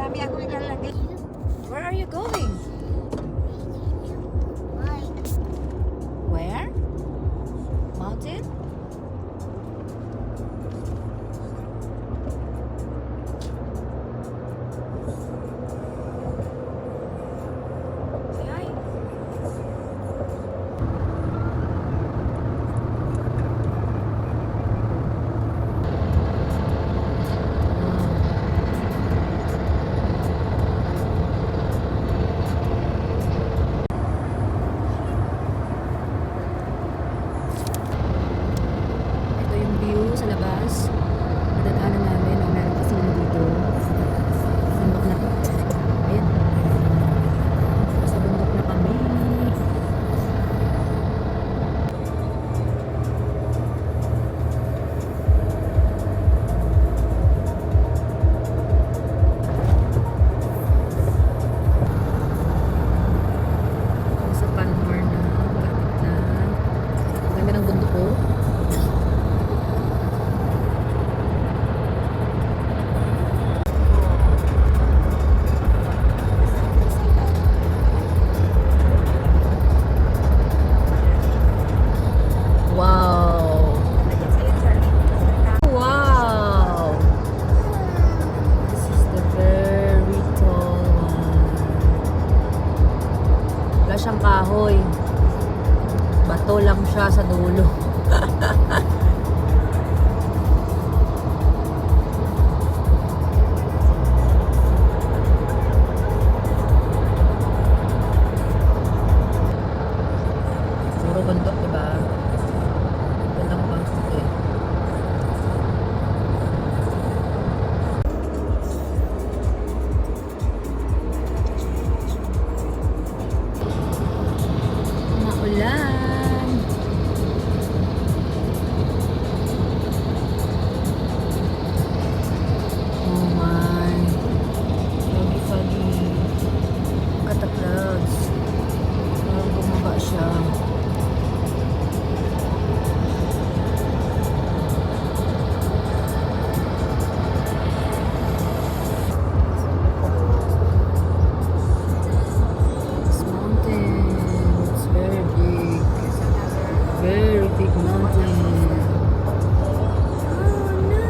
Marami ako ilalagay. Where are you going? Where? Mountain? Say hi. Ito yung view sa labas. Madadaanan namin. Oh, meron casino dito. Bundok na to. Ayan. Sa bundok na kami. Sa Panmore na. Kapit na. Ganda ng bundok ko. Wow! Wow! This is the very tall one. Wala siyang kahoy. Bato lang siya sa dulo. Puro bundok, diba? Gandang bundok eh. Maulan. Oh my. Foggy. Look at the clouds. Parang bumaba siya. This mountain, it's very big. Very big mountain. Oh no!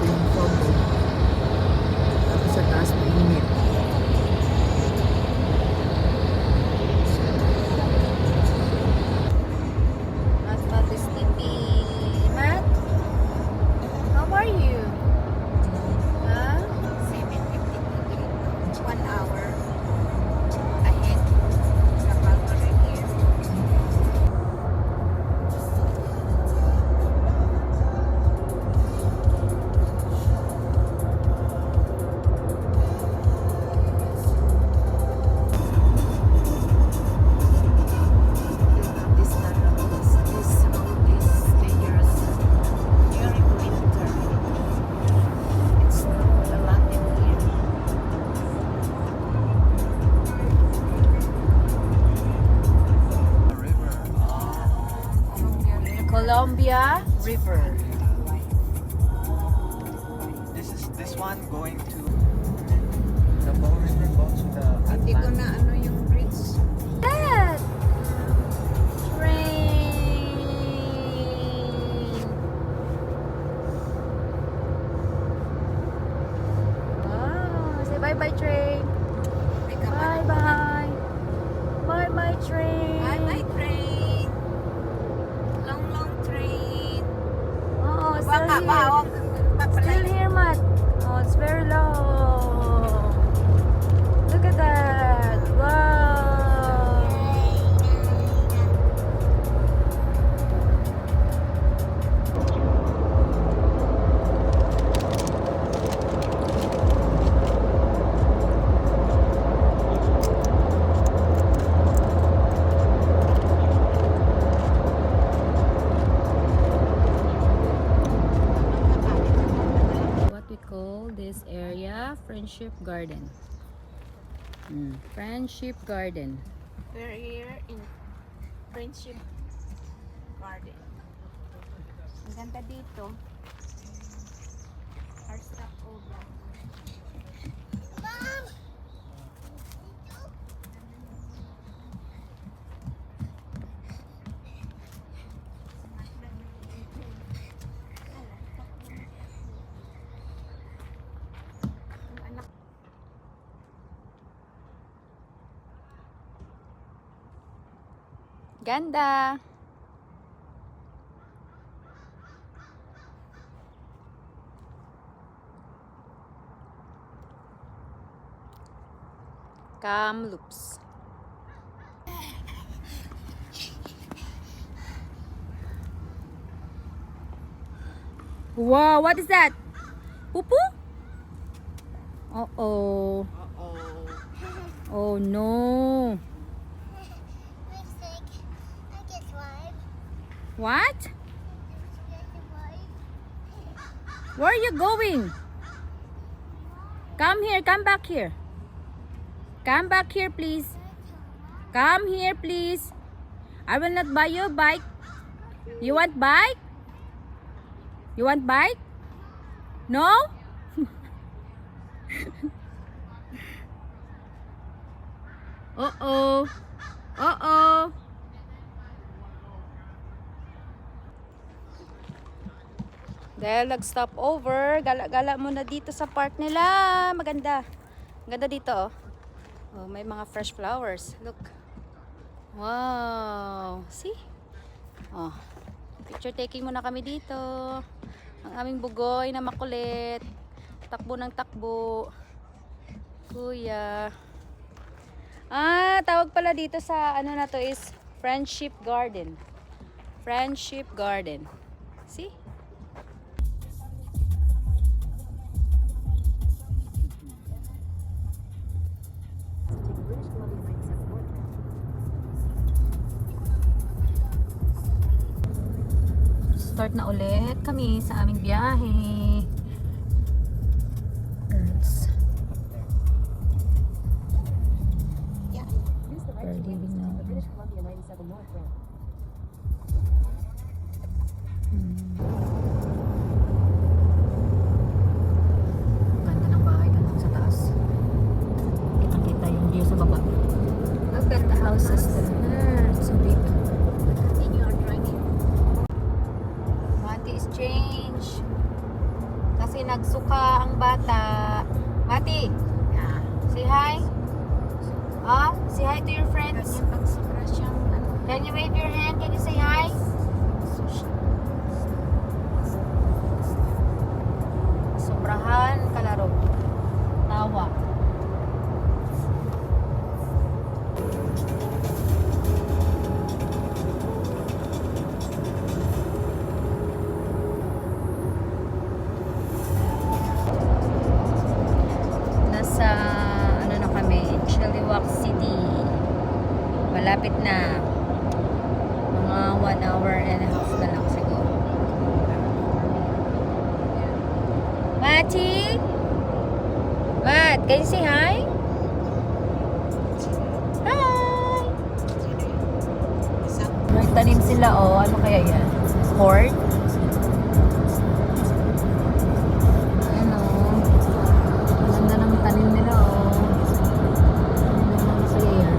Yung fog. Tapos sa taas mainit. Matt is sleepy. Matt? How are you? Huh? 7:52. 1 hour ahead from Calgary here. This road is dangerous during winter. It's a lot in here. Columbia River. This one going to the Bow River goes to the Hindi ko na ano yung bridge. Dad! Train! Wow! Say bye-bye, train! Bye-bye! Bye-bye, train! Bye bye train. Long train. Oh, Wag still ba? here. Wag Still here, Matt. Oh, it's very long. Look at that. Wow. Friendship Garden. Friendship Garden. We're here in Friendship Garden. Ang ganda dito. Our stop over. Ganda. Kamloops. Wow, what is that? Pupu? Uh-oh. Oh no. What? Where are you going? Come here, come back here. Come back here, please. Come here, please. I will not buy you a bike. You want bike? You want bike? No? Uh-oh. Uh-oh. Dahil nag-stop over, gala-gala muna dito sa park nila. Maganda. Maganda dito, oh. Oh, may mga fresh flowers. Look. Wow. See? Oh. Picture taking muna kami dito. Ang aming bugoy na makulit. Takbo ng takbo. Kuya. Ah, tawag pala dito sa ano na to is Friendship Garden. Friendship Garden. See? Start na ulit kami sa aming biyahe. Girls. We're leaving now. Ganda ng bahay doon sa taas. Kita-kita yung view sa baba. Look at the houses there. So big. Continue our driving. Mati is change. Kasi nagsuka ang bata. Mati, say hi. Ah, say hi to your friends. Ganyan pag sobra siyang ano. Can you wave your hand? Can you say hi? Sobrahan kalaro. Tawa. Nasa ano na kami, Chilliwack City. Malapit na. Mga 1 hour and a half na lang siguro. Mati? What? Can you say hi? Hi! May tanim sila, oh. Ano kaya yan? Corn? Ano? Ganda ng tanim nila, oh. Ano kaya yan?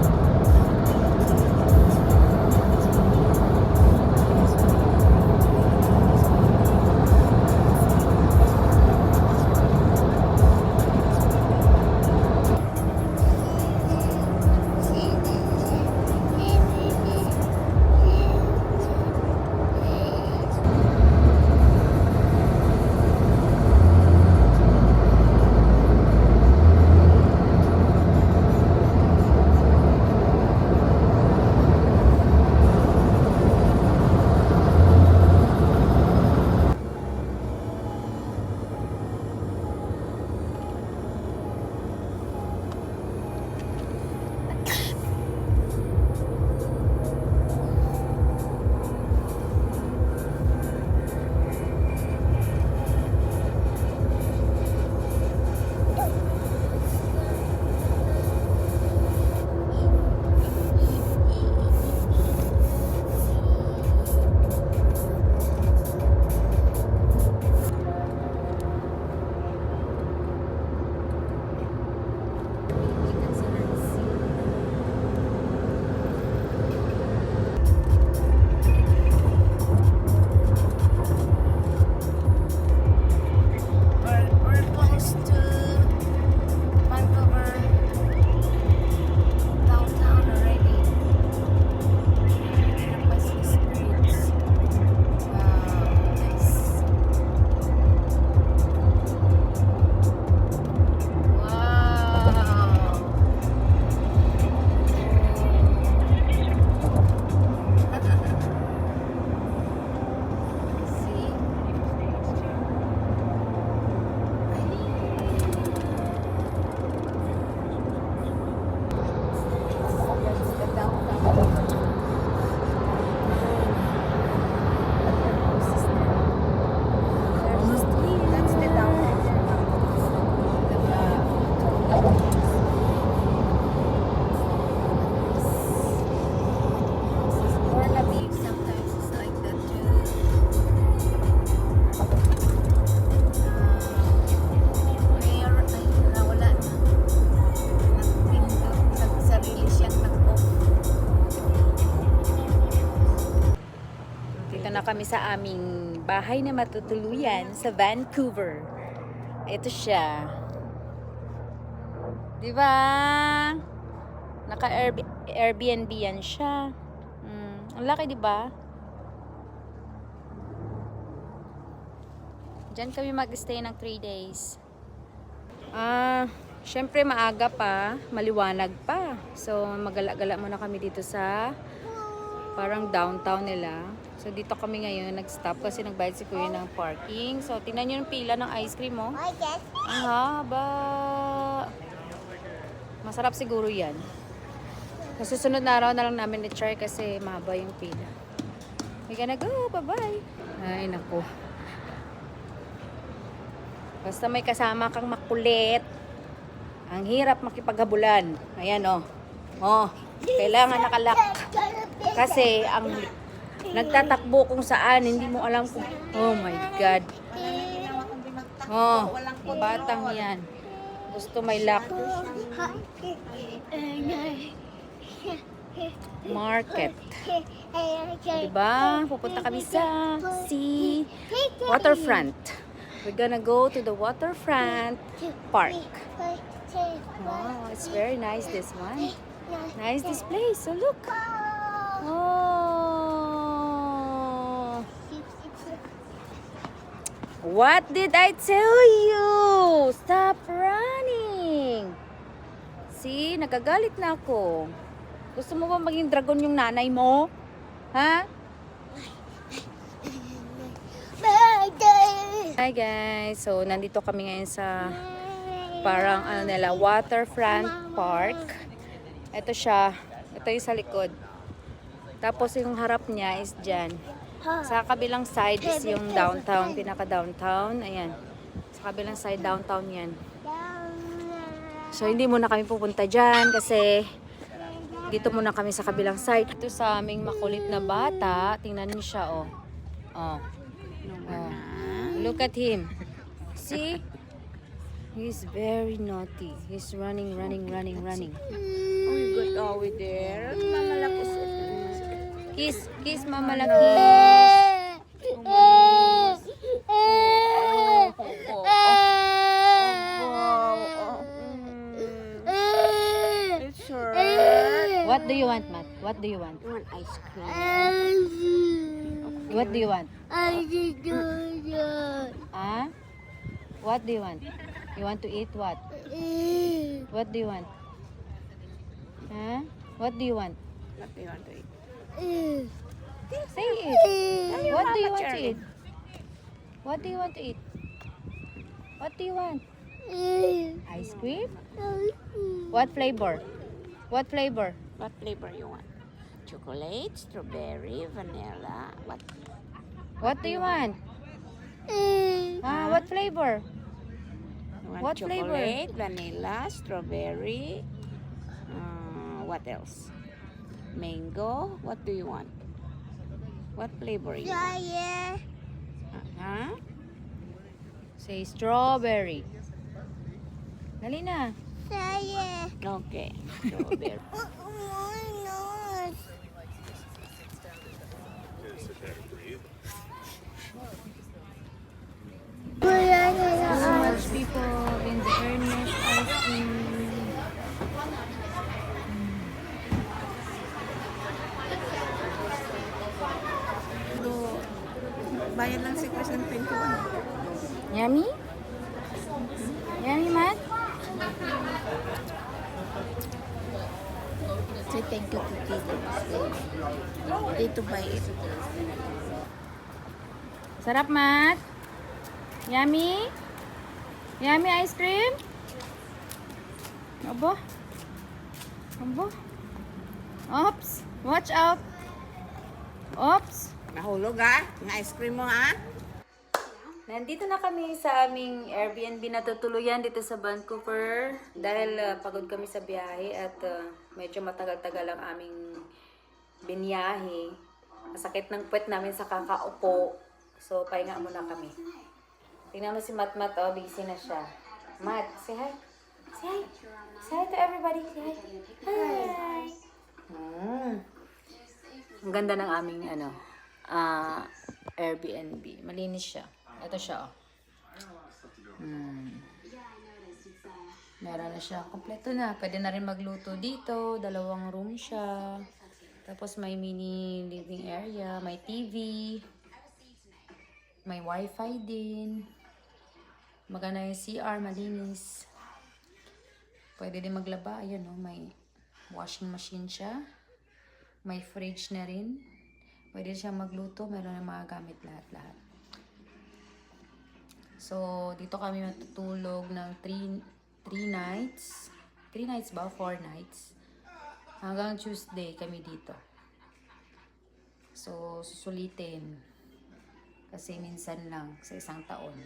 na kami sa aming bahay na matutuluyan sa Vancouver. Ito siya. Di ba? Naka Airbnb yan siya. Ang laki, di ba? Diyan kami mag-stay ng 3 days. Syempre maaga pa, maliwanag pa. So magala-gala muna kami dito sa parang downtown nila. So dito kami ngayon nag-stop kasi nagbayad si Kuya ng parking. So tingnan niyo yung pila ng ice cream, oh. Ang haba. Masarap siguro 'yan. Sa susunod na araw na lang namin i-try kasi mahaba yung pila. We gonna go. Bye-bye. Ay, naku. Basta may kasama kang makulit. Ang hirap makipaghabulan. Ayan, oh. Oh, kailangan nakalak. Kasi ang nagtatakbo kung saan, hindi mo alam kung... Oh my God. Oh, batang yan. Gusto may lock. Market. Diba? Pupunta kami sa sea waterfront. We're gonna go to the waterfront park. Wow, it's very nice this one. Nice this place. So look. Oh. What did I tell you? Stop running. See, nagagalit na ako. Gusto mo ba maging dragon yung nanay mo? Ha? Hi guys. So, nandito kami ngayon sa parang ano nila, waterfront park. Ito siya. Ito yung sa likod. Tapos yung harap niya is dyan. Sa kabilang side is yung downtown, pinaka-downtown. Ayan. Sa kabilang side, downtown yan. So, hindi muna kami pupunta dyan kasi dito muna kami sa kabilang side. Ito sa aming makulit na bata. Tingnan niyo siya, oh. Oh. Oh. Look at him. See? He's very naughty. He's running. Oh, you got over there. Mamalaki sa Kiss, Mama Laki. It's hurt. What do you want, Matt? What do you want? You want ice cream? What do you want? Ah? What do you want? You want to eat what? What do you want? Huh? What do you want? What do you want to eat? Say it. What do you want to eat? What do you want to eat? What do you want? Ice cream? What flavor? What flavor? What flavor you want? Chocolate, strawberry, vanilla. What do you want? What flavor? You want What flavor? chocolate, vanilla, strawberry. What else? Mango. What do you want? What flavor you want? Huh? Say strawberry. Dali na. Okay. Strawberry. So much people in the very nice ice cream. Bayan lang si Chris ng 21. Yummy? Yummy, Matt? Say thank you to Tito. Tito Bayit. Sarap, Matt? Yummy? Yummy ice cream? Abo? Abo? Oops! Watch out! Oops! Nahulog ha? Yung ice cream mo ha? Nandito na kami sa aming Airbnb na tutuluyan dito sa Vancouver dahil pagod kami sa biyahe at medyo matagal-tagal ang aming biniyahe. Masakit ng puwet namin sa kakaupo. So, pahinga muna kami. Tingnan mo si Mat, oh, busy na siya. Mat, say hi. Say hi. Say hi to everybody. Say hi. Hi. Ang ganda ng aming Airbnb. Malinis siya. Ito siya, oh. Meron na siya. Kompleto na. Pwede na rin magluto dito. 2 room siya. Tapos may mini living area. May TV. May wifi din. Maganda yung CR. Malinis. Pwede din maglaba. Ayan, oh. May washing machine siya. May fridge na rin. Pwede siya magluto. Meron na mga gamit lahat-lahat. So, dito kami matutulog ng 3 nights. 3 nights ba? 4 nights. Hanggang Tuesday kami dito. So, susulitin. Kasi minsan lang sa isang taon.